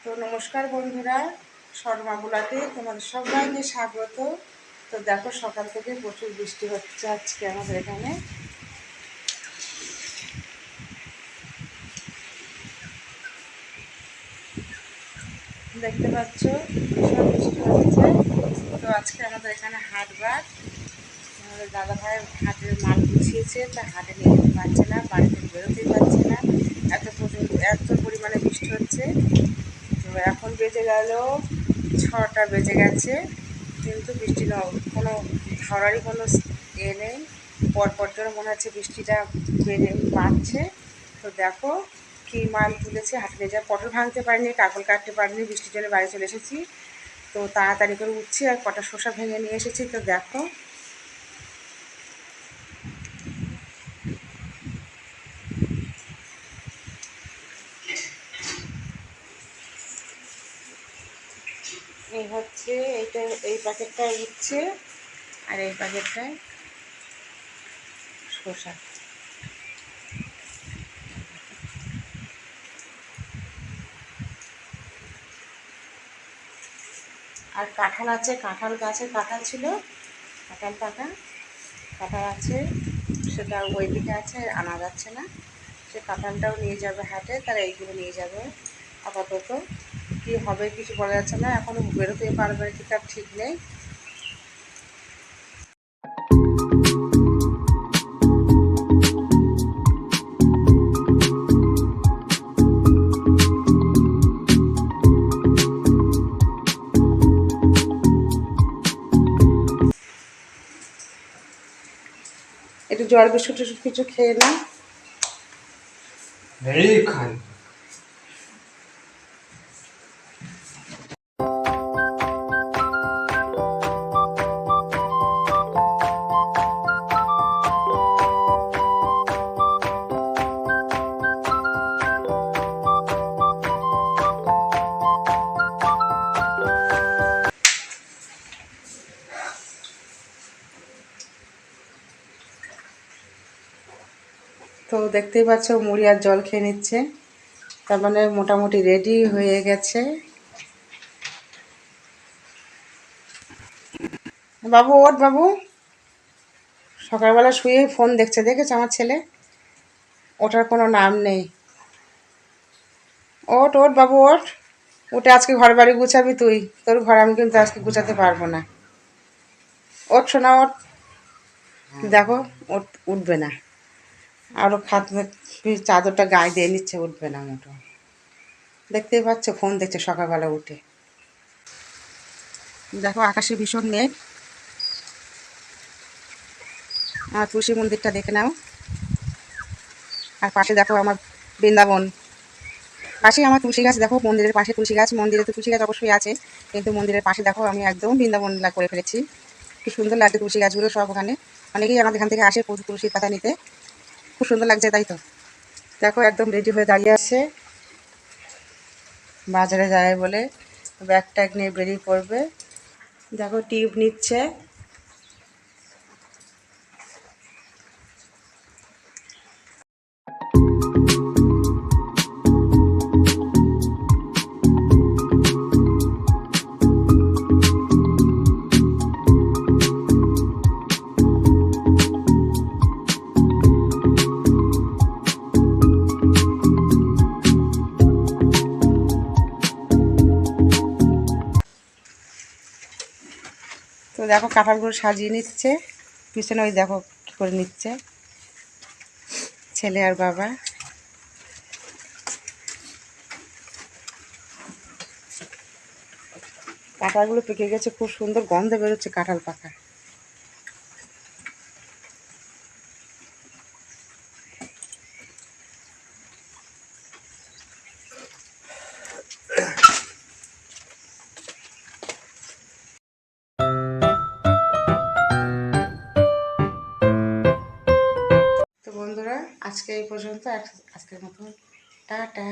তো নমস্কার বন্ধুরা, শর্মা ব্লগে তোমাদের সবাইকে স্বাগত। তো দেখো সকাল থেকে প্রচুর বৃষ্টি হচ্ছে আজকে আমাদের এখানে। দেখতে পাচ্ছ ভীষণ বৃষ্টি হচ্ছে। তো আজকে আমাদের এখানে হাটবার, আমাদের দাদা ভাই হাটের মাল গুছিয়েছে, তা হাটে নিয়ে যেতে পারছে না, বাড়ি থেকে বেরোতেই পারছে না, এত পরিমাণে বৃষ্টি হচ্ছে। তো এখন বেজে গেল 6টা বেজে গেছে, কিন্তু বৃষ্টি কোনো ধরারই কোনো নেই। পরপর জন্য মনে হচ্ছে বৃষ্টিটা বাড়ছে। তো দেখো কী মাল তুলেছে হাটে নিয়ে যায়। পটল ভাঙতে পারিনি, কাকল কাটতে পারিনি, বৃষ্টির জন্য বাড়ি চলে এসেছি। তো তাড়াতাড়ি করে উঠছি আর কটা শসা ভেঙে নিয়ে এসেছি। তো দেখো এই হচ্ছে এই প্যাকেটটায় উঠছে, আর এই প্যাকেটটায় শসা। আর কাঁঠাল আছে, কাঁঠাল গাছে কাঁঠাল ছিল, কাঁঠাল পাকা কাঁঠাল আছে, সেটা ওই দিকে আছে, আনা যাচ্ছে না। সে কাঁঠালটাও নিয়ে যাবে হাটে, তারা এইগুলো নিয়ে যাবে। আপাতত কী হবে কিছু বলা যাচ্ছে না, এখনও বেরোতে পারবে কি তার ঠিক নেই। একটু জল বিস্কুট কিছু খেয়ে না। খান তো দেখতেই পাচ্ছ মুড়ি আর জল খেয়ে নিচ্ছে, তার মানে মোটামুটি রেডি হয়ে গেছে। বাবু ওঠ বাবু, সকালবেলা শুয়ে ফোন দেখছে, দেখেছে আমার ছেলে, ওঠার কোনো নাম নেই। ওঠ ওঠ বাবু ওঠ, উঠে আজকে ঘর বাড়ি গুছাবি তুই, তোর ঘর আমি কিন্তু আজকে গুছাতে পারবো না। ওঠ শোনা ওঠ। দেখো উঠবে না, আরও চাদরটা গায়ে দিয়ে নিচ্ছে, উঠবে না মোটো। দেখতেই পাচ্ছ ফোন দেখছে সকালবেলা উঠে। দেখো আকাশে ভীষণ মেঘ। আমার তুলসী মন্দিরটা দেখে নাও, আর পাশে দেখো আমার বৃন্দাবন, পাশেই আমার তুলসী গাছ। দেখো মন্দিরের পাশে তুলসী গাছ, মন্দিরে তো তুলসী গাছ অবশ্যই আছে, কিন্তু মন্দিরের পাশে দেখো আমি একদম বৃন্দাবন করে ফেলেছি। খুব সুন্দর লাগছে তুলসী গাছগুলো সব ওখানে, অনেকেই আমাদের এখান থেকে আসে তুলসীর পাতা নিতে, খুব সুন্দর লাগছে তাই তো। দেখো একদম রেডি হয়ে দাঁড়িয়ে আছে, বাজারে যায় বলে ব্যাগ ট্যাগ নিয়ে বেরিয়ে পড়বে। দেখো টিউব নিচ্ছে। তো দেখো কাঁঠালগুলো সাজিয়ে নিচ্ছে, পিছনে ওই দেখো কী করে নিচ্ছে ছেলে আর বাবা। কাঁঠালগুলো পেকে গেছে, খুব সুন্দর গন্ধ বেরোচ্ছে কাঁঠাল পাকা। তো বন্ধুরা আজকে এই পর্যন্ত, আজকের মতো টাটা।